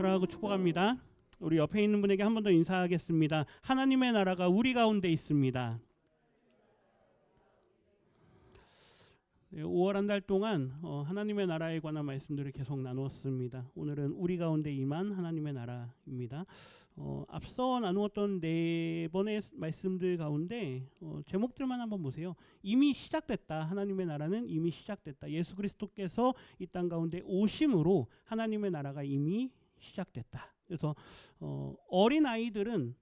사랑하고 축복합니다. 우리 옆에 있는 분에게 한 번 더 인사하겠습니다. 하나님의 나라가 우리 가운데 있습니다. 5월 한 달 동안 하나님의 나라에 관한 말씀들을 계속 나누었습니다. 오늘은 우리 가운데 임한 하나님의 나라입니다. 앞서 나누었던 4번의 말씀들 가운데 제목들만 한번 보세요. 이미 시작됐다. 하나님의 나라는 이미 시작됐다. 예수 그리스도께서 이 땅 가운데 오심으로 하나님의 나라가 이미 시작됐다. 그래서 어린 아이들은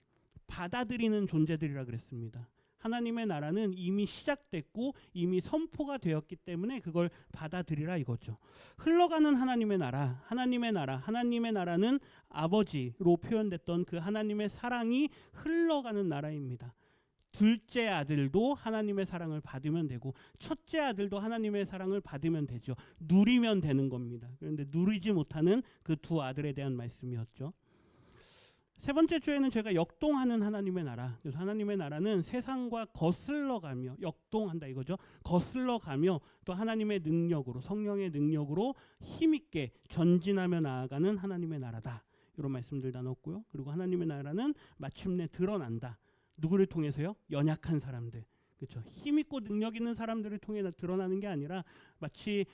받아들이는 존재들이라 그랬습니다. 하나님의 나라는 이미 시작됐고 이미 선포가 되었기 때문에 그걸 받아들이라 이거죠. 흘러가는 하나님의 나라, 하나님의 나라는 아버지로 표현됐던 그 하나님의 사랑이 흘러가는 나라입니다. 둘째 아들도 하나님의 사랑을 받으면 되고 첫째 아들도 하나님의 사랑을 받으면 되죠. 누리면 되는 겁니다. 그런데 누리지 못하는 그 두 아들에 대한 말씀이었죠. 세 번째 주에는 제가 역동하는 하나님의 나라. 그래서 하나님의 나라는 세상과 거슬러가며 역동한다 이거죠. 거슬러가며 또 하나님의 능력으로 성령의 능력으로 힘있게 전진하며 나아가는 하나님의 나라다. 이런 말씀들 나눴고요. 그리고 하나님의 나라는 마침내 드러난다. 누구를 통해서요? 연약한 사람들. 그렇죠. 힘있고 능력 있는 사람들을 통해 드러나는 게 아니라 마치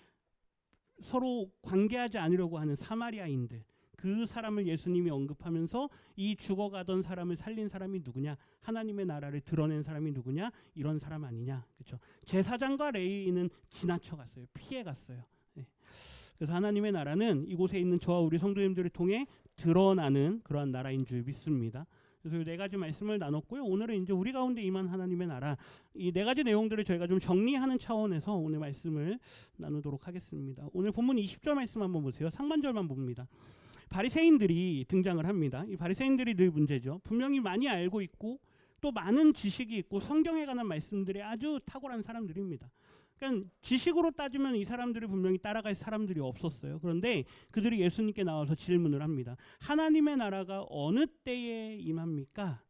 서로 관계하지 않으려고 하는 사마리아인들. 그 사람을 예수님이 언급하면서 이 죽어가던 사람을 살린 사람이 누구냐? 하나님의 나라를 드러낸 사람이 누구냐? 이런 사람 아니냐? 그렇죠. 제사장과 레위인은 지나쳐갔어요. 피해갔어요. 네. 그래서 하나님의 나라는 이곳에 있는 저와 우리 성도님들을 통해 드러나는 그러한 나라인 줄 믿습니다. 그래서 이 4가지 말씀을 나눴고요. 오늘은 이제 우리 가운데 임한 하나님의 나라, 이 4가지 내용들을 저희가 좀 정리하는 차원에서 오늘 말씀을 나누도록 하겠습니다. 오늘 본문 20절 말씀 한번 보세요. 상반절만 봅니다. 바리새인들이 등장을 합니다. 이 바리새인들이 늘 문제죠. 분명히 많이 알고 있고 또 많은 지식이 있고 성경에 관한 말씀들이 아주 탁월한 사람들입니다. 그러니까 지식으로 따지면 이 사람들이 분명히 따라갈 사람들이 없었어요. 그런데 그들이 예수님께 나와서 질문을 합니다. 하나님의 나라가 어느 때에 임합니까?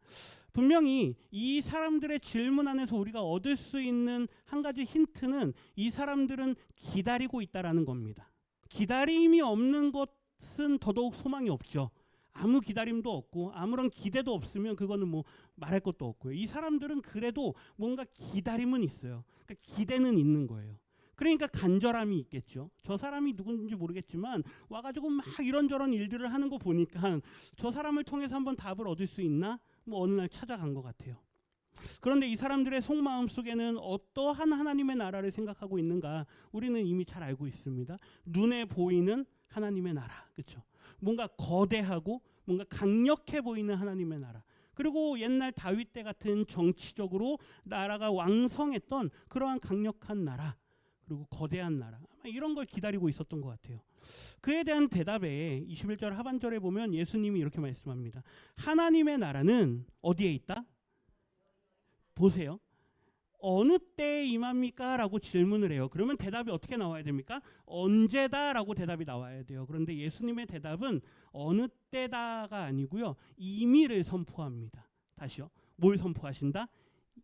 분명히 이 사람들의 질문 안에서 우리가 얻을 수 있는 한 가지 힌트는 이 사람들은 기다리고 있다라는 겁니다. 기다림이 없는 것은 더더욱 소망이 없죠. 아무 기다림도 없고 아무런 기대도 없으면 그거는 뭐 말할 것도 없고요. 이 사람들은 그래도 뭔가 기다림은 있어요. 그러니까 기대는 있는 거예요. 그러니까 간절함이 있겠죠. 저 사람이 누군지 모르겠지만 와가지고 막 이런저런 일들을 하는 거 보니까 저 사람을 통해서 한번 답을 얻을 수 있나? 뭐 어느 날 찾아간 것 같아요. 그런데 이 사람들의 속마음 속에는 어떠한 하나님의 나라를 생각하고 있는가? 우리는 이미 잘 알고 있습니다. 눈에 보이는 하나님의 나라, 그렇죠? 뭔가 거대하고 뭔가 강력해 보이는 하나님의 나라. 그리고 옛날 다윗 때 같은 정치적으로 나라가 왕성했던 그러한 강력한 나라, 그리고 거대한 나라. 아마 이런 걸 기다리고 있었던 것 같아요. 그에 대한 대답에 21절 하반절에 보면 예수님이 이렇게 말씀합니다. 하나님의 나라는 어디에 있다? 보세요. 어느 때에 임합니까? 라고 질문을 해요. 그러면 대답이 어떻게 나와야 됩니까? 언제다 라고 대답이 나와야 돼요. 그런데 예수님의 대답은 어느 때다가 아니고요. 이미를 선포합니다. 다시요. 뭘 선포하신다?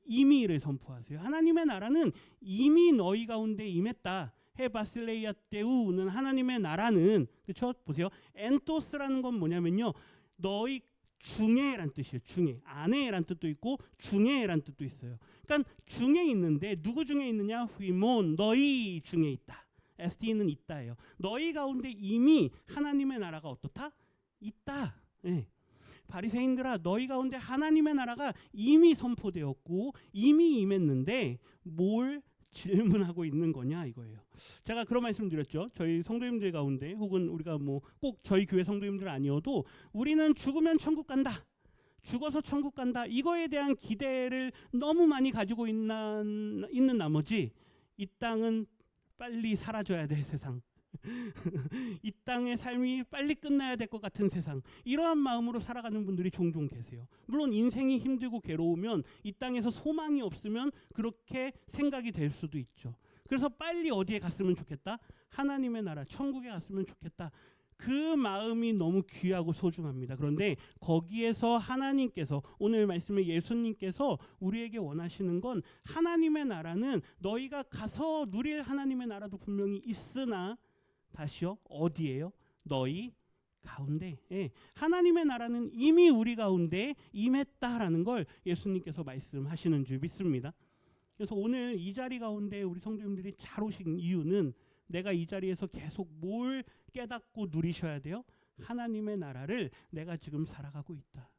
이미를 선포하세요. 하나님의 나라는 이미 너희 가운데 임했다. 헤바슬레이아 때우는 하나님의 나라는, 그렇죠? 보세요. 엔토스라는 건 뭐냐면요. 너희 중에란 뜻이에요. 중에. 안에란 뜻도 있고 중에란 뜻도 있어요. 그러니까 중에 있는데 누구 중에 있느냐? 휘몬, 너희 중에 있다. ST는 있다예요. 너희 가운데 이미 하나님의 나라가 어떻다? 있다. 네. 바리새인들아, 너희 가운데 하나님의 나라가 이미 선포되었고 이미 임했는데 뭘 질문하고 있는 거냐 이거예요. 제가 그런 말씀 드렸죠. 저희 성도님들 가운데 혹은 우리가 뭐 꼭 저희 교회 성도님들 아니어도 우리는 죽으면 천국 간다. 죽어서 천국 간다. 이거에 대한 기대를 너무 많이 가지고 있는 나머지 이 땅은 빨리 사라져야 돼, 세상. 이 땅의 삶이 빨리 끝나야 될 것 같은 세상, 이러한 마음으로 살아가는 분들이 종종 계세요. 물론 인생이 힘들고 괴로우면 이 땅에서 소망이 없으면 그렇게 생각이 될 수도 있죠. 그래서 빨리 어디에 갔으면 좋겠다? 하나님의 나라, 천국에 갔으면 좋겠다. 그 마음이 너무 귀하고 소중합니다. 그런데 거기에서 하나님께서, 오늘 말씀에 예수님께서 우리에게 원하시는 건, 하나님의 나라는 너희가 가서 누릴 하나님의 나라도 분명히 있으나, 다시요, 어디예요? 너희 가운데 하나님의 나라는 이미 우리 가운데 임했다라는 걸 예수님께서 말씀하시는 줄 믿습니다. 그래서 오늘 이 자리 가운데 우리 성도님들이 잘 오신 이유는 내가 이 자리에서 계속 뭘 깨닫고 누리셔야 돼요? 하나님의 나라를 내가 지금 살아가고 있다.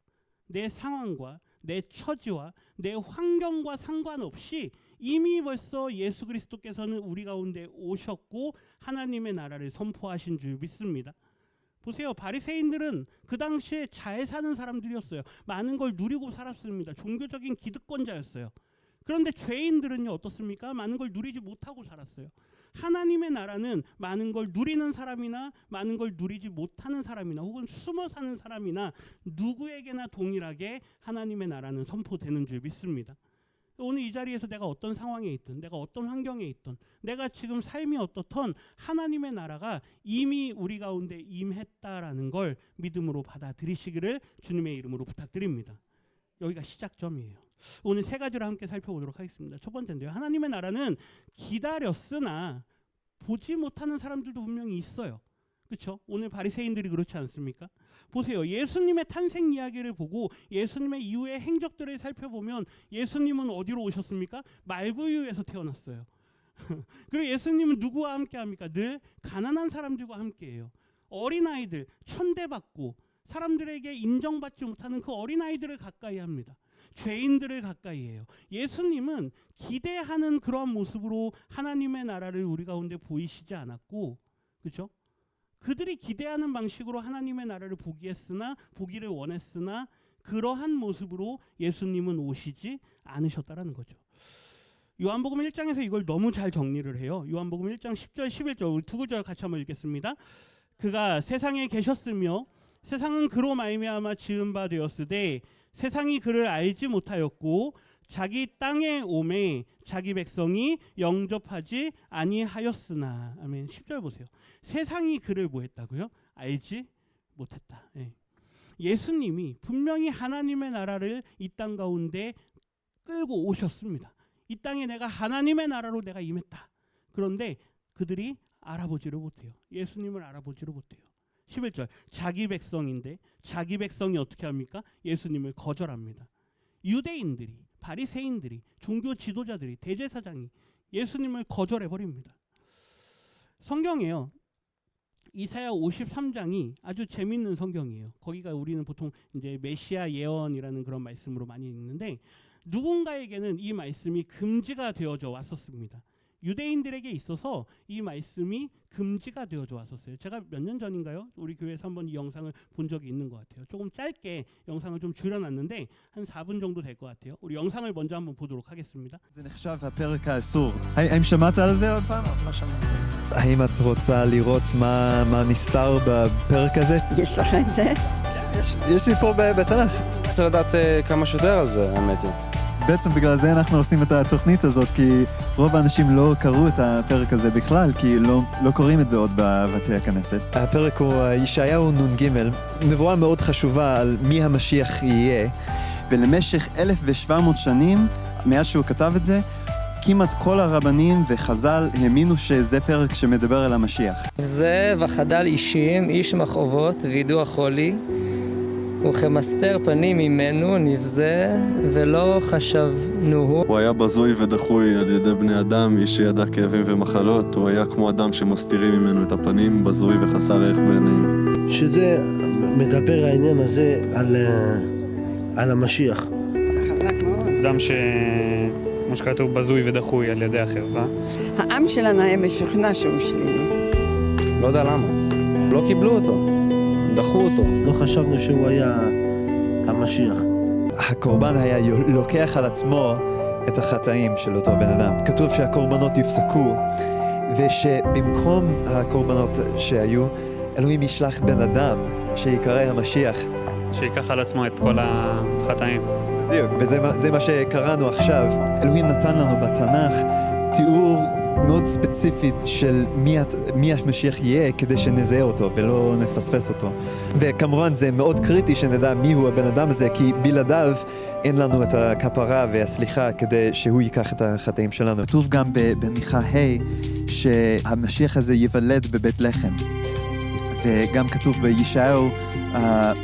내 상황과 내 처지와 내 환경과 상관없이 이미 벌써 예수 그리스도께서는 우리 가운데 오셨고 하나님의 나라를 선포하신 줄 믿습니다. 보세요. 바리새인들은 그 당시에 잘 사는 사람들이었어요. 많은 걸 누리고 살았습니다. 종교적인 기득권자였어요. 그런데 죄인들은요 어떻습니까? 많은 걸 누리지 못하고 살았어요. 하나님의 나라는 많은 걸 누리는 사람이나 많은 걸 누리지 못하는 사람이나 혹은 숨어 사는 사람이나 누구에게나 동일하게 하나님의 나라는 선포되는 줄 믿습니다. 오늘 이 자리에서 내가 어떤 상황에 있든 내가 어떤 환경에 있든 내가 지금 삶이 어떻든 하나님의 나라가 이미 우리 가운데 임했다라는 걸 믿음으로 받아들이시기를 주님의 이름으로 부탁드립니다. 여기가 시작점이에요. 오늘 세 가지를 함께 살펴보도록 하겠습니다. 첫 번째인데요. 하나님의 나라는 기다렸으나 보지 못하는 사람들도 분명히 있어요. 그렇죠? 오늘 바리새인들이 그렇지 않습니까? 보세요. 예수님의 탄생 이야기를 보고 예수님의 이후의 행적들을 살펴보면 예수님은 어디로 오셨습니까? 말구유에서 태어났어요. 그리고 예수님은 누구와 함께 합니까? 늘 가난한 사람들과 함께해요. 어린아이들, 천대받고 사람들에게 인정받지 못하는 그 어린아이들을 가까이 합니다. 죄인들을 가까이 해요. 예수님은 기대하는 그러한 모습으로 하나님의 나라를 우리 가운데 보이시지 않았고, 그렇죠? 그들이 기대하는 방식으로 하나님의 나라를 보기를 원했으나 그러한 모습으로 예수님은 오시지 않으셨다라는 거죠. 요한복음 1장에서 이걸 너무 잘 정리를 해요. 요한복음 1장 10절 11절 우리 두 구절 같이 한번 읽겠습니다. 그가 세상에 계셨으며 세상은 그로 말미암아 지은 바 되었으되 세상이 그를 알지 못하였고 자기 땅에 오매 자기 백성이 영접하지 아니하였으나. 아멘. 10절 보세요. 세상이 그를 뭐 했다고요? 알지 못했다. 예수님이 분명히 하나님의 나라를 이 땅 가운데 끌고 오셨습니다. 이 땅에 내가 하나님의 나라로 내가 임했다. 그런데 그들이 알아보지를 못해요. 예수님을 알아보지를 못해요. 11절 자기 백성인데 자기 백성이 어떻게 합니까? 예수님을 거절합니다. 유대인들이, 바리새인들이, 종교 지도자들이, 대제사장이 예수님을 거절해버립니다. 성경에요. 이사야 53장이 아주 재밌는 성경이에요. 거기가 우리는 보통 이제 메시아 예언이라는 그런 말씀으로 많이 읽는데 누군가에게는 이 말씀이 금지가 되어져 왔었습니다. 유대인들에게 있어서 이 말씀이 금지가 되어져 왔었어요. 제가 몇 년 전인가요? 우리 교회에서 한번 이 영상을 본 적이 있는 것 같아요. 조금 짧게 영상을 좀 줄여놨는데 한 4분 정도 될 것 같아요. 우리 영상을 먼저 한번 보도록 하겠습니다. זה נחשב הפרק האסור. האם שמעת על זה עוד פעם? לא שמעתי על זה. האם את רוצה לראות מה נסתר בפרק הזה? יש לך את זה? יש לי פה בתנ"ך. רוצה לדעת כמה שיותר על זה, האמת היא. בעצם בגלל זה אנחנו עושים את התוכנית הזאת, כי רוב האנשים לא קראו את הפרק הזה בכלל, כי לא קוראים את זה עוד בבתי הכנסת. הפרק הוא ישעיהו נ"ג, נבואה מאוד חשובה על מי המשיח יהיה, ולמשך 1,700 שנים, מאז שהוא כתב את זה, כמעט כל הרבנים וחז"ל האמינו שזה פרק שמדבר על המשיח. זה וחדל אישים, איש מכאובות וידוע חולי, וכמסתר פנים ממנו נבזה ולא חשבנוהו. הוא היה בזוי ודחוי על ידי בני אדם, איש שידע כאבים ומחלות, הוא היה כמו אדם שמסתירים ממנו את הפנים, בזוי וחסר ערך בעינינו. שזה מדבר העניין הזה על המשיח. חזק מאוד. אדם כמו שכתוב בזוי ודחוי על ידי החרפה. העם שלנו היה משוכנע שהוא שלילי. לא יודע למה. לא קיבלו אותו. דחו אותו. לא חשבנו שהוא היה המשיח. הקורבן היה לוקח על עצמו את החטאים של אותו בן אדם. כתוב שהקורבנות יפסקו, ושבמקום הקורבנות שהיו, אלוהים ישלח בן אדם שיקרא המשיח. שיקח על עצמו את כל החטאים. בדיוק, וזה מה שקראנו עכשיו. אלוהים נתן לנו בתנ"ך תיאור מאוד ספציפית של מי המשיח יהיה כדי שנזהה אותו ולא נפספס אותו. וכמובן זה מאוד קריטי שנדע מי הוא הבן אדם הזה, כי בלעדיו אין לנו את הכפרה והסליחה כדי שהוא ייקח את החטאים שלנו. כתוב גם במיכה ה' שהמשיח הזה ייוולד בבית לחם. וגם כתוב בישעיהו,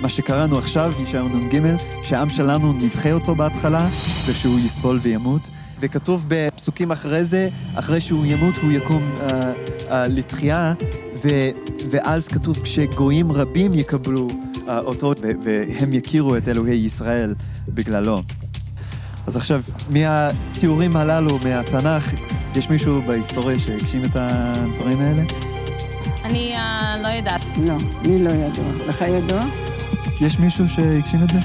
מה שקראנו עכשיו, ישעיהו נ"ג, שהעם שלנו נדחה אותו בהתחלה, ושהוא יסבול וימות. וכתוב בפסוקים אחרי זה, אחרי שהוא ימות, הוא יקום לתחייה, ואז כתוב כשגויים רבים יקבלו אותו, והם יכירו את אלוהי ישראל בגללו. אז עכשיו, מהתיאורים הללו, מהתנ"ך, יש מישהו בהיסטוריה שהגשים את הדברים האלה? אני לא יודעת. לא, לי לא ידוע. לך ידוע? יש מישהו שהגשים את זה?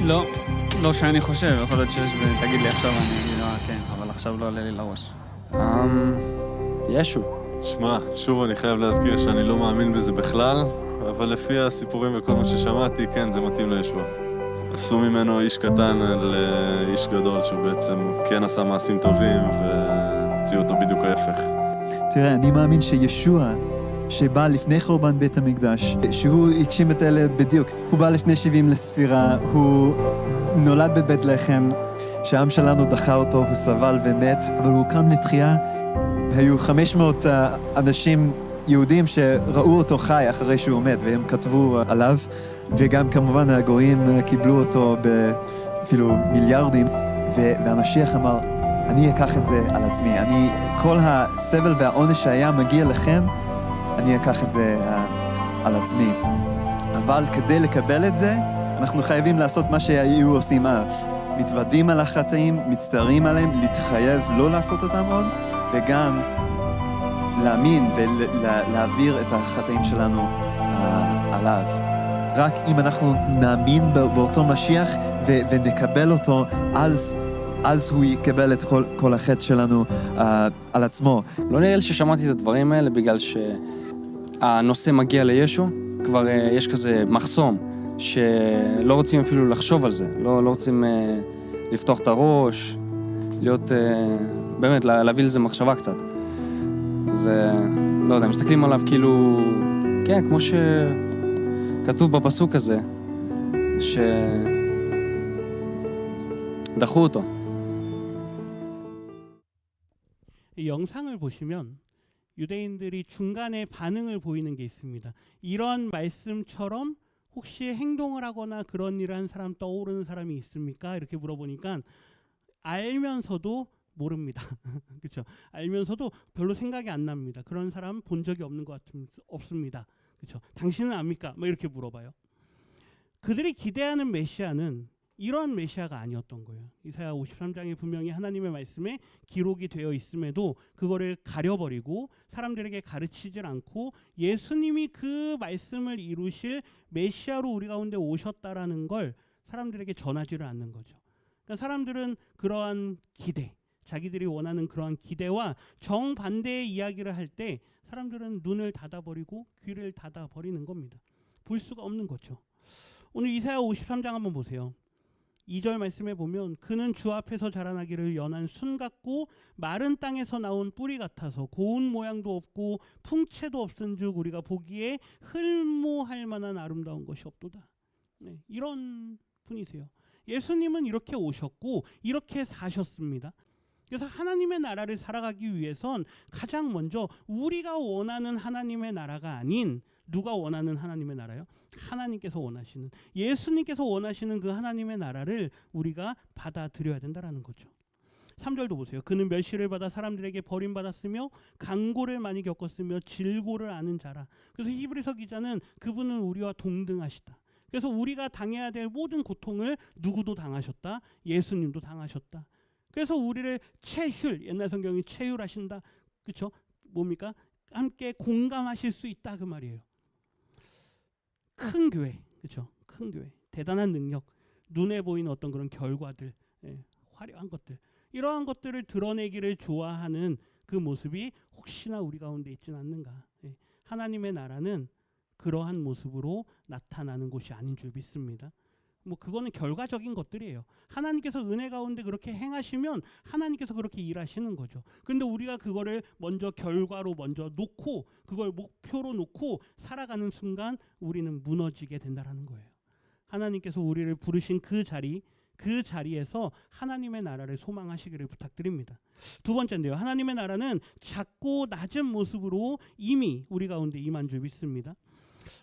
לא, לא שאני חושב, יכול להיות שיש, ותגיד לי עכשיו, אני אגיד, כן, אבל עכשיו לא עולה לי לראש. ישו. שמע, שוב אני חייב להזכיר שאני לא מאמין בזה בכלל, אבל לפי הסיפורים וכל מה ששמעתי, כן, זה מתאים לישוע. עשו ממנו איש קטן לאיש גדול, שהוא בעצם כן עשה מעשים טובים, והוציאו אותו בדיוק ההפך. תראה, אני מאמין שישוע, שבא לפני חורבן בית המקדש, שהוא הגשים את אלה בדיוק. הוא בא לפני 70 לספירה, הוא נולד בבית לחם, שהעם שלנו דחה אותו, הוא סבל ומת, אבל הוא קם לתחייה. היו 500 אנשים יהודים שראו אותו חי אחרי שהוא מת, והם כתבו עליו, וגם כמובן הגויים קיבלו אותו אפילו מיליארדים, והמשיח אמר, אני אקח את זה על עצמי, כל הסבל והעונש שהיה מגיע לכם, אני אקח את זה על עצמי. אבל כדי לקבל את זה, אנחנו חייבים לעשות מה שהיו עושים אז. מתוודים על החטאים, מצטערים עליהם, להתחייב לא לעשות אותם עוד, וגם להאמין ולהעביר את החטאים שלנו עליו. רק אם אנחנו נאמין באותו משיח ונקבל אותו, אז הוא יקבל את כל החטא שלנו על עצמו. לא נראה לי ששמעתי את הדברים האלה בגלל שהנושא מגיע לישו, כבר יש כזה מחסום, שלא רוצים אפילו לחשוב על זה, לא רוצים לפתוח את הראש, להיות, באמת, להביא לזה מחשבה קצת. אז לא יודע, מסתכלים עליו כאילו, כן, כמו שכתוב בפסוק הזה, שדחו אותו. 이 영상을 보시면 유대인들이 중간에 반응을 보이는 게 있습니다. 이런 말씀처럼 혹시 행동을 하거나 그런 일을 한 사람 떠오르는 사람이 있습니까? 이렇게 물어보니까 알면서도 모릅니다. 그렇죠? 알면서도 별로 생각이 안 납니다. 그런 사람 본 적이 없는 것 같습니다. 없습니다. 그렇죠? 당신은 압니까? 뭐 이렇게 물어봐요. 그들이 기대하는 메시아는 이런 메시아가 아니었던 거예요. 이사야 53장에 분명히 하나님의 말씀에 기록이 되어 있음에도 그거를 가려버리고 사람들에게 가르치질 않고 예수님이 그 말씀을 이루실 메시아로 우리 가운데 오셨다라는 걸 사람들에게 전하지를 않는 거죠. 그러니까 사람들은 그러한 기대, 자기들이 원하는 그러한 기대와 정반대의 이야기를 할 때 사람들은 눈을 닫아버리고 귀를 닫아버리는 겁니다. 볼 수가 없는 거죠. 오늘 이사야 53장 한번 보세요. 2절 말씀에 보면 그는 주 앞에서 자라나기를 연한 순 같고 마른 땅에서 나온 뿌리 같아서 고운 모양도 없고 풍채도 없은즉 우리가 보기에 흠모할 만한 아름다운 것이 없도다. 네, 이런 분이세요. 예수님은 이렇게 오셨고 이렇게 사셨습니다. 그래서 하나님의 나라를 살아가기 위해선 가장 먼저 우리가 원하는 하나님의 나라가 아닌 누가 원하는 하나님의 나라요? 하나님께서 원하시는, 예수님께서 원하시는 그 하나님의 나라를 우리가 받아들여야 된다라는 거죠. 3절도 보세요. 그는 멸시를 받아 사람들에게 버림받았으며 강고를 많이 겪었으며 질고를 아는 자라. 그래서 히브리서 기자는 그분은 우리와 동등하시다. 그래서 우리가 당해야 될 모든 고통을 누구도 당하셨다. 예수님도 당하셨다. 그래서 우리를 체휼, 옛날 성경이 체휼하신다. 그렇죠? 뭡니까? 함께 공감하실 수 있다 그 말이에요. 큰 교회, 그렇죠? 큰 교회, 대단한 능력, 눈에 보이는 어떤 그런 결과들, 화려한 것들, 이러한 것들을 드러내기를 좋아하는 그 모습이 혹시나 우리 가운데 있지는 않는가? 하나님의 나라는 그러한 모습으로 나타나는 곳이 아닌 줄 믿습니다. 뭐 그거는 결과적인 것들이에요. 하나님께서 은혜 가운데 그렇게 행하시면 하나님께서 그렇게 일하시는 거죠. 그런데 우리가 그거를 먼저 결과로 먼저 놓고 그걸 목표로 놓고 살아가는 순간 우리는 무너지게 된다라는 거예요. 하나님께서 우리를 부르신 그 자리, 그 자리에서 하나님의 나라를 소망하시기를 부탁드립니다. 두 번째인데요. 하나님의 나라는 작고 낮은 모습으로 이미 우리 가운데 임한 줄 믿습니다.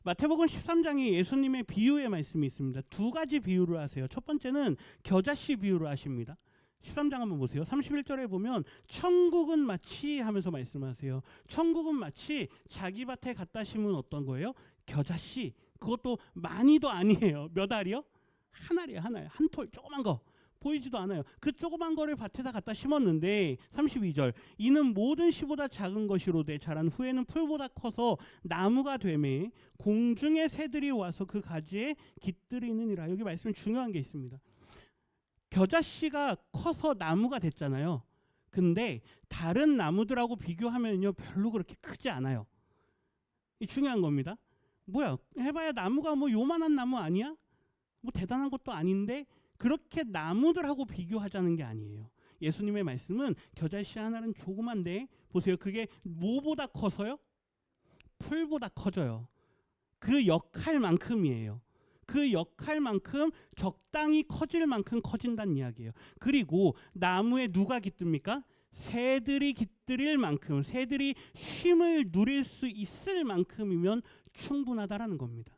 마태복음 13장에 예수님의 비유의 말씀이 있습니다. 두 가지 비유를 하세요. 첫 번째는 겨자씨 비유를 하십니다. 13장 한번 보세요. 31절에 보면 천국은 마치 하면서 말씀하세요. 천국은 마치 자기 밭에 갖다 심은 어떤 거예요? 겨자씨. 그것도 많이도 아니에요. 몇 알이요? 한 알이에요. 한 알. 한 톨 조그만 거. 보이지도 않아요. 그 조그만 거를 밭에다 갖다 심었는데 32절 이는 모든 씨보다 작은 것이로되 자란 후에는 풀보다 커서 나무가 되매 공중의 새들이 와서 그 가지에 깃들이느니라. 여기 말씀에 중요한 게 있습니다. 겨자씨가 커서 나무가 됐잖아요. 근데 다른 나무들하고 비교하면요 별로 그렇게 크지 않아요. 이 중요한 겁니다. 뭐야 해봐야 나무가 뭐 요만한 나무 아니야? 뭐 대단한 것도 아닌데 그렇게 나무들하고 비교하자는 게 아니에요. 예수님의 말씀은 겨자씨 하나는 조그만데 보세요. 그게 뭐보다 커서요? 풀보다 커져요. 그 역할만큼이에요. 그 역할만큼 적당히 커질 만큼 커진다는 이야기예요. 그리고 나무에 누가 깃듭니까? 새들이 깃들일 만큼, 새들이 쉼을 누릴 수 있을 만큼이면 충분하다라는 겁니다.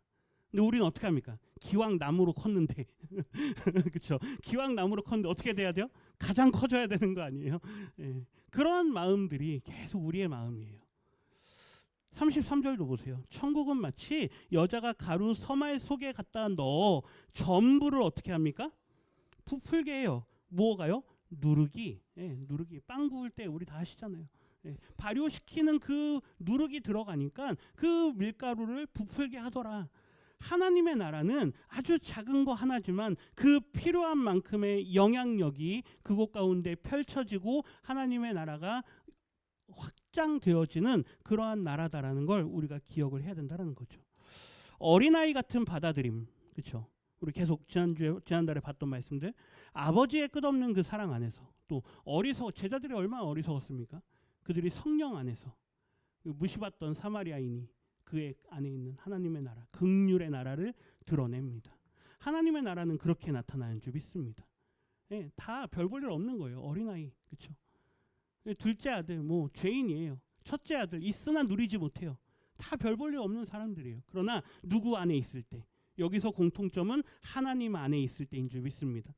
근데 우리는 어떻게 합니까? 기왕 나무로 컸는데 그렇죠? 기왕 나무로 컸는데 어떻게 돼야 돼요? 가장 커져야 되는 거 아니에요? 예. 그런 마음들이 계속 우리의 마음이에요. 33절도 보세요. 천국은 마치 여자가 가루 서말 속에 갖다 넣어 전부를 어떻게 합니까? 부풀게 해요. 뭐가요? 누르기. 예, 누르기. 빵 구울 때 우리 다 하시잖아요. 예, 발효시키는 그 누르기 들어가니까 그 밀가루를 부풀게 하더라. 하나님의 나라는 아주 작은 거 하나지만 그 필요한 만큼의 영향력이 그곳 가운데 펼쳐지고 하나님의 나라가 확장되어지는 그러한 나라다라는 걸 우리가 기억을 해야 된다는 거죠. 어린아이 같은 받아들임, 그렇죠? 우리 계속 지난달에 봤던 말씀들, 아버지의 끝없는 그 사랑 안에서 또 제자들이 얼마나 어리석었습니까? 그들이 성령 안에서 무시받던 사마리아인이 그의 안에 있는 하나님의 나라, 긍휼의 나라를 드러냅니다. 하나님의 나라는 그렇게 나타나는 줄 믿습니다. 예, 다 별 볼 일 없는 거예요. 어린아이, 그렇죠? 둘째 아들 뭐 죄인이에요. 첫째 아들 있으나 누리지 못해요. 다 별 볼 일 없는 사람들이에요. 그러나 누구 안에 있을 때, 여기서 공통점은 하나님 안에 있을 때인 줄 믿습니다.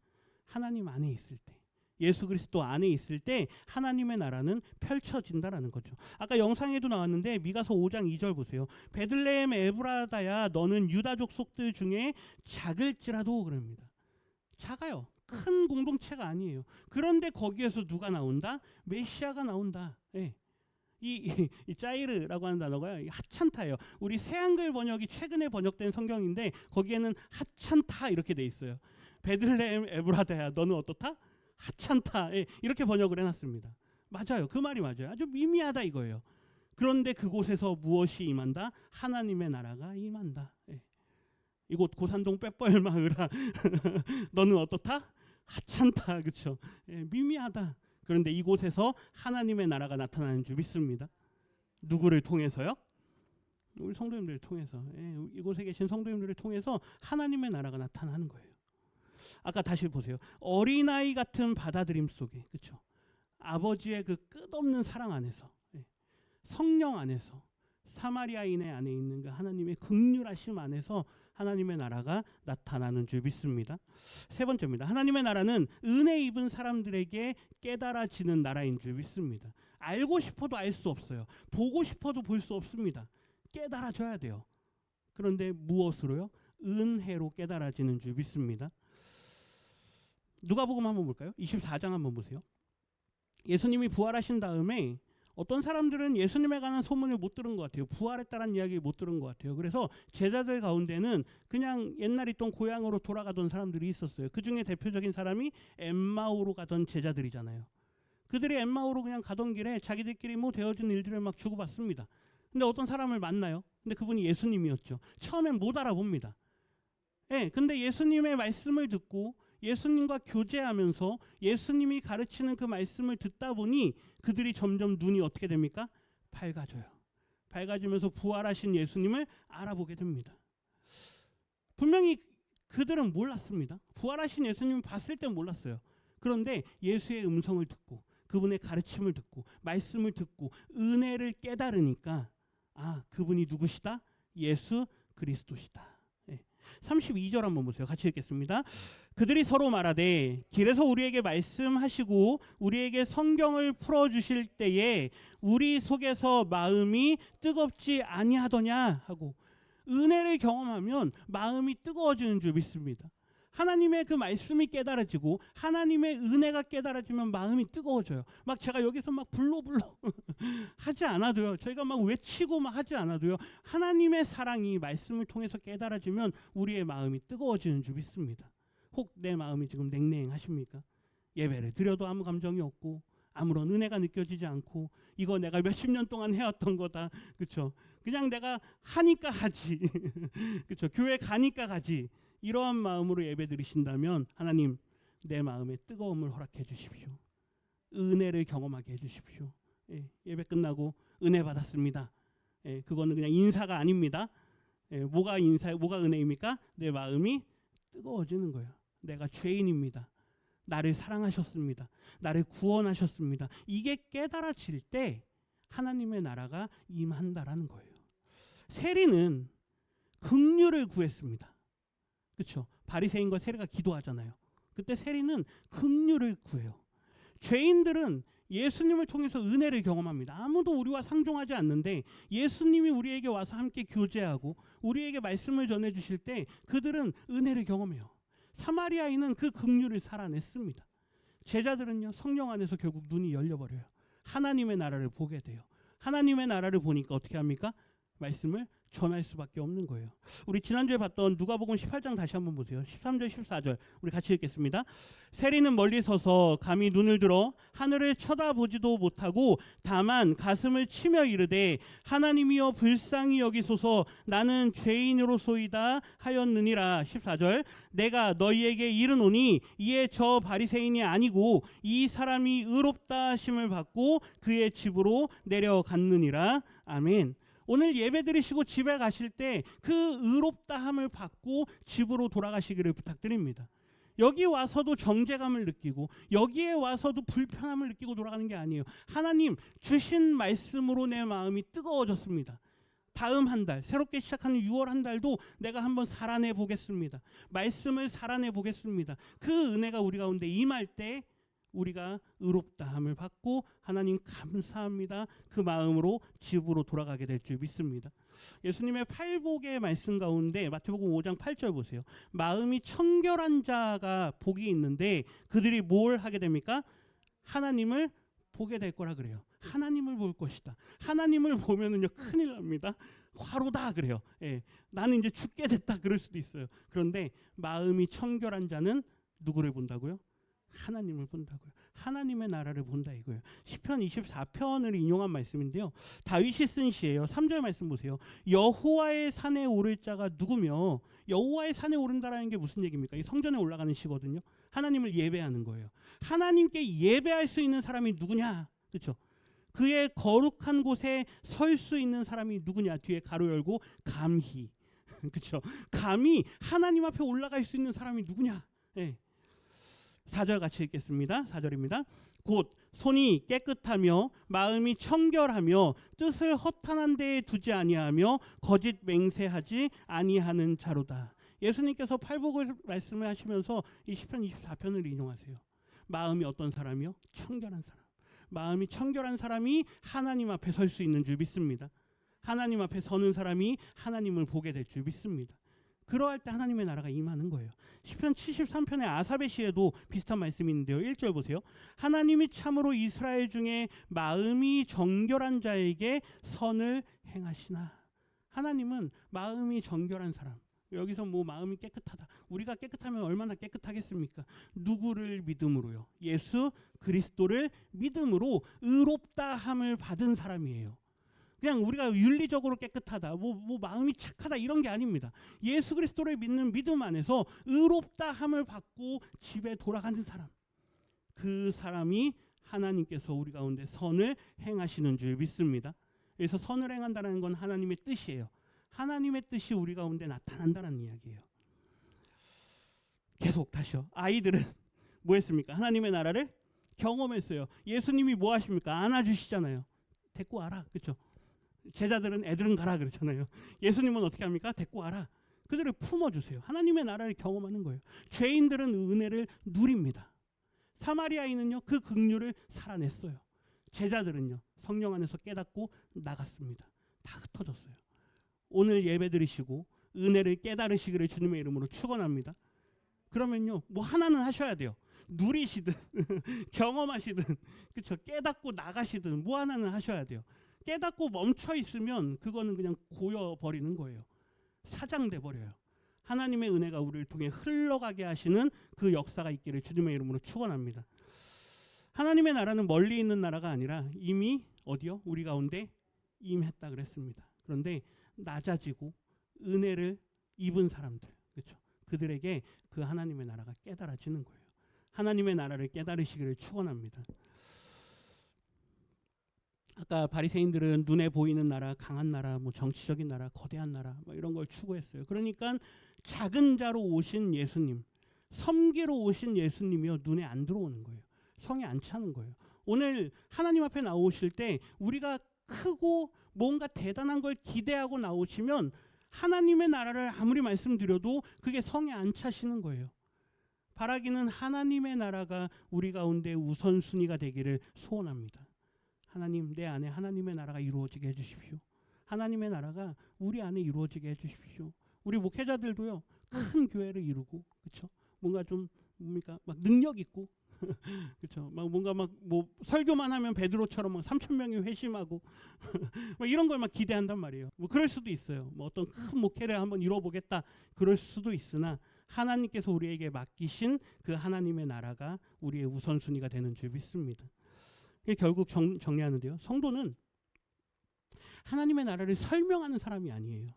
하나님 안에 있을 때, 예수 그리스도 안에 있을 때 하나님의 나라는 펼쳐진다라는 거죠. 아까 영상에도 나왔는데 미가서 5장 2절 보세요. 베들레헴 에브라다야 너는 유다 족속들 중에 작을지라도 그럽니다. 작아요. 큰 공동체가 아니에요. 그런데 거기에서 누가 나온다? 메시아가 나온다. 예. 이 짜이르라고 하는 단어가 하찬타예요. 우리 새한글 번역이 최근에 번역된 성경인데 거기에는 하찬타 이렇게 돼 있어요. 베들레헴 에브라다야 너는 어떻다? 하찬타. 예. 이렇게 번역을 해놨습니다. 맞아요. 그 말이 맞아요. 아주 미미하다 이거예요. 그런데 그곳에서 무엇이 임한다? 하나님의 나라가 임한다. 예. 이곳 고산동 빼뻘 마을아 너는 어떻다? 하찮다. 그렇죠? 예, 미미하다. 그런데 이곳에서 하나님의 나라가 나타나는 줄 믿습니다. 누구를 통해서요? 우리 성도님들을 통해서. 예, 이곳에 계신 성도님들을 통해서 하나님의 나라가 나타나는 거예요. 아까 다시 보세요. 어린아이 같은 받아들임 속에, 그렇죠? 아버지의 그 끝없는 사랑 안에서, 예, 성령 안에서, 사마리아인의 안에 있는 그 하나님의 긍휼하심 안에서 하나님의 나라가 나타나는 줄 믿습니다. 세 번째입니다. 하나님의 나라는 은혜 입은 사람들에게 깨달아지는 나라인 줄 믿습니다. 알고 싶어도 알 수 없어요. 보고 싶어도 볼 수 없습니다. 깨달아져야 돼요. 그런데 무엇으로요? 은혜로 깨달아지는 줄 믿습니다. 누가복음 한번 볼까요? 24장 한번 보세요. 예수님이 부활하신 다음에 어떤 사람들은 예수님에 관한 소문을 못 들은 것 같아요. 부활했다는 이야기를 못 들은 것 같아요. 그래서 제자들 가운데는 그냥 옛날 있던 고향으로 돌아가던 사람들이 있었어요. 그 중에 대표적인 사람이 엠마오로 가던 제자들이잖아요. 그들이 엠마오로 그냥 가던 길에 자기들끼리 뭐 되어진 일들을 막 주고받습니다. 근데 어떤 사람을 만나요. 근데 그분이 예수님이었죠. 처음엔 못 알아봅니다. 예, 근데 예수님의 말씀을 듣고 예수님과 교제하면서 예수님이 가르치는 그 말씀을 듣다 보니 그들이 점점 눈이 어떻게 됩니까? 밝아져요. 밝아지면서 부활하신 예수님을 알아보게 됩니다. 분명히 그들은 몰랐습니다. 부활하신 예수님을 봤을 때 몰랐어요. 그런데 예수의 음성을 듣고 그분의 가르침을 듣고 말씀을 듣고 은혜를 깨달으니까 아, 그분이 누구시다? 예수 그리스도시다. 32절 한번 보세요. 같이 읽겠습니다. 그들이 서로 말하되 길에서 우리에게 말씀하시고 우리에게 성경을 풀어주실 때에 우리 속에서 마음이 뜨겁지 아니하더냐 하고, 은혜를 경험하면 마음이 뜨거워지는 줄 믿습니다. 하나님의 그 말씀이 깨달아지고 하나님의 은혜가 깨달아지면 마음이 뜨거워져요. 막 제가 여기서 막 불러불러 하지 않아도요. 저희가 막 외치고 막 하지 않아도요. 하나님의 사랑이 말씀을 통해서 깨달아지면 우리의 마음이 뜨거워지는 줄 믿습니다. 혹 내 마음이 지금 냉랭하십니까? 예배를 드려도 아무 감정이 없고 아무런 은혜가 느껴지지 않고 이거 내가 몇십 년 동안 해왔던 거다. 그렇죠? 그냥 내가 하니까 하지. 그렇죠? 교회 가니까 가지. 이러한 마음으로 예배 드리신다면 하나님 내 마음에 뜨거움을 허락해 주십시오. 은혜를 경험하게 해 주십시오. 예배 끝나고 은혜 받았습니다. 그거는 그냥 인사가 아닙니다. 뭐가 은혜입니까? 내 마음이 뜨거워지는 거예요. 내가 죄인입니다. 나를 사랑하셨습니다. 나를 구원하셨습니다. 이게 깨달아질 때 하나님의 나라가 임한다라는 거예요. 세리는 긍휼을 구했습니다. 그렇죠? 바리새인과 세리가 기도하잖아요. 그때 세리는 긍휼을 구해요. 죄인들은 예수님을 통해서 은혜를 경험합니다. 아무도 우리와 상종하지 않는데 예수님이 우리에게 와서 함께 교제하고 우리에게 말씀을 전해주실 때 그들은 은혜를 경험해요. 사마리아인은 그 긍휼을 살아냈습니다. 제자들은요, 성령 안에서 결국 눈이 열려버려요. 하나님의 나라를 보게 돼요. 하나님의 나라를 보니까 어떻게 합니까? 말씀을 전할 수밖에 없는 거예요. 우리 지난주에 봤던 누가복음 18장 다시 한번 보세요. 13절 14절 우리 같이 읽겠습니다. 세리는 멀리 서서 감히 눈을 들어 하늘을 쳐다보지도 못하고 다만 가슴을 치며 이르되 하나님이여 불쌍히 여기소서 나는 죄인으로소이다 하였느니라. 14절 내가 너희에게 이르노니 이에 저 바리새인이 아니고 이 사람이 의롭다 하심을 받고 그의 집으로 내려갔느니라. 아멘. 오늘 예배 드리시고 집에 가실 때 그 의롭다함을 받고 집으로 돌아가시기를 부탁드립니다. 여기 와서도 정죄감을 느끼고 여기에 와서도 불편함을 느끼고 돌아가는 게 아니에요. 하나님 주신 말씀으로 내 마음이 뜨거워졌습니다. 다음 한 달, 새롭게 시작하는 6월 한 달도 내가 한번 살아내 보겠습니다. 말씀을 살아내 보겠습니다. 그 은혜가 우리 가운데 임할 때 우리가 의롭다함을 받고 하나님 감사합니다. 그 마음으로 집으로 돌아가게 될 줄 믿습니다. 예수님의 팔복의 말씀 가운데 마태복음 5장 8절 보세요. 마음이 청결한 자가 복이 있는데 그들이 뭘 하게 됩니까? 하나님을 보게 될 거라 그래요. 하나님을 볼 것이다. 하나님을 보면은요 큰일 납니다. 화로다 그래요. 나는 이제 죽게 됐다 그럴 수도 있어요. 그런데 마음이 청결한 자는 누구를 본다고요? 하나님을 본다고요. 하나님의 나라를 본다 이거예요. 시편 24편을 인용한 말씀인데요. 다윗이 쓴 시예요. 3절 말씀 보세요. 여호와의 산에 오를 자가 누구며, 여호와의 산에 오른다라는 게 무슨 얘기입니까? 이 성전에 올라가는 시거든요. 하나님을 예배하는 거예요. 하나님께 예배할 수 있는 사람이 누구냐? 그렇죠? 그의 거룩한 곳에 설 수 있는 사람이 누구냐? 뒤에 가로 열고 감히. 그렇죠? 감히 하나님 앞에 올라갈 수 있는 사람이 누구냐? 4절 같이 읽겠습니다. 4절입니다. 곧 손이 깨끗하며 마음이 청결하며 뜻을 허탄한 데에 두지 아니하며 거짓 맹세하지 아니하는 자로다. 예수님께서 팔복을 말씀을 하시면서 이 시편 24편을 인용하세요. 마음이 어떤 사람이요? 청결한 사람. 마음이 청결한 사람이 하나님 앞에 설 수 있는 줄 믿습니다. 하나님 앞에 서는 사람이 하나님을 보게 될 줄 믿습니다. 그러할 때 하나님의 나라가 임하는 거예요. 시편 73편의 아삽의 시에도 비슷한 말씀이 있는데요. 1절 보세요. 하나님이 참으로 이스라엘 중에 마음이 정결한 자에게 선을 행하시나. 하나님은 마음이 정결한 사람. 여기서 뭐 마음이 깨끗하다. 우리가 깨끗하면 얼마나 깨끗하겠습니까? 누구를 믿음으로요? 예수 그리스도를 믿음으로 의롭다함을 받은 사람이에요. 그냥 우리가 윤리적으로 깨끗하다, 뭐 마음이 착하다 이런 게 아닙니다. 예수 그리스도를 믿는 믿음 안에서 의롭다함을 받고 집에 돌아가는 사람, 그 사람이 하나님께서 우리 가운데 선을 행하시는 줄 믿습니다. 그래서 선을 행한다는 건 하나님의 뜻이에요. 하나님의 뜻이 우리 가운데 나타난다는 이야기예요. 계속 다시요. 아이들은 뭐 했습니까? 하나님의 나라를 경험했어요. 예수님이 뭐 하십니까? 안아주시잖아요. 데리고 와라. 그렇죠? 제자들은 애들은 가라 그랬잖아요. 예수님은 어떻게 합니까? 데리고 와라. 그들을 품어주세요. 하나님의 나라를 경험하는 거예요. 죄인들은 은혜를 누립니다. 사마리아인은요, 그 긍휼을 살아냈어요. 제자들은요, 성령 안에서 깨닫고 나갔습니다. 다 흩어졌어요. 오늘 예배 드리시고 은혜를 깨달으시기를 주님의 이름으로 축원합니다. 그러면요, 뭐 하나는 하셔야 돼요. 누리시든 경험하시든, 그렇죠? 깨닫고 나가시든 뭐 하나는 하셔야 돼요. 깨닫고 멈춰 있으면 그거는 그냥 고여 버리는 거예요. 사장돼 버려요. 하나님의 은혜가 우리를 통해 흘러가게 하시는 그 역사가 있기를 주님의 이름으로 축원합니다. 하나님의 나라는 멀리 있는 나라가 아니라 이미 어디요? 우리 가운데 임했다 그랬습니다. 그런데 낮아지고 은혜를 입은 사람들, 그렇죠? 그들에게 그 하나님의 나라가 깨달아지는 거예요. 하나님의 나라를 깨달으시기를 축원합니다. 아까 바리새인들은 눈에 보이는 나라, 강한 나라, 뭐 정치적인 나라, 거대한 나라, 뭐 이런 걸 추구했어요. 그러니까 작은 자로 오신 예수님, 섬기러 오신 예수님이요, 눈에 안 들어오는 거예요. 성에 안 차는 거예요. 오늘 하나님 앞에 나오실 때 우리가 크고 뭔가 대단한 걸 기대하고 나오시면 하나님의 나라를 아무리 말씀드려도 그게 성에 안 차시는 거예요. 바라기는 하나님의 나라가 우리 가운데 우선순위가 되기를 소원합니다. 하나님, 내 안에 하나님의 나라가 이루어지게 해주십시오. 하나님의 나라가 우리 안에 이루어지게 해주십시오. 우리 목회자들도요, 큰 교회를 이루고, 그렇죠? 뭔가 좀 뭡니까? 막 능력 있고, 그렇죠? 막 뭔가 막 뭐 설교만 하면 베드로처럼 막 3,000명이 회심하고 막 이런 걸 막 기대한단 말이에요. 뭐 그럴 수도 있어요. 뭐 어떤 큰 목회를 한번 이뤄보겠다, 그럴 수도 있으나 하나님께서 우리에게 맡기신 그 하나님의 나라가 우리의 우선순위가 되는 줄 믿습니다. 이게 결국 정리하는데요. 성도는 하나님의 나라를 설명하는 사람이 아니에요.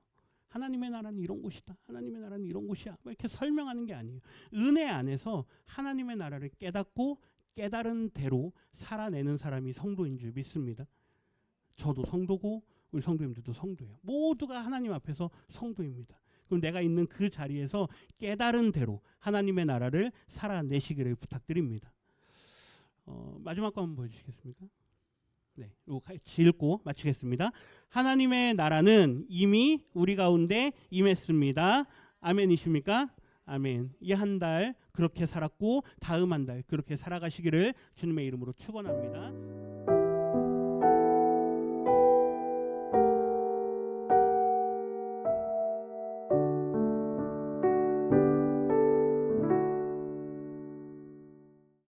하나님의 나라는 이런 곳이다. 하나님의 나라는 이런 곳이야. 뭐 이렇게 설명하는 게 아니에요. 은혜 안에서 하나님의 나라를 깨닫고 깨달은 대로 살아내는 사람이 성도인 줄 믿습니다. 저도 성도고 우리 성도님들도 성도예요. 모두가 하나님 앞에서 성도입니다. 그럼 내가 있는 그 자리에서 깨달은 대로 하나님의 나라를 살아내시기를 부탁드립니다. 마지막 거 한번 보여주시겠습니까? 네, 이거 같이 읽고 마치겠습니다. 하나님의 나라는 이미 우리 가운데 임했습니다. 아멘이십니까? 아멘. 이 한 달 그렇게 살았고 다음 한 달 그렇게 살아가시기를 주님의 이름으로 축원합니다.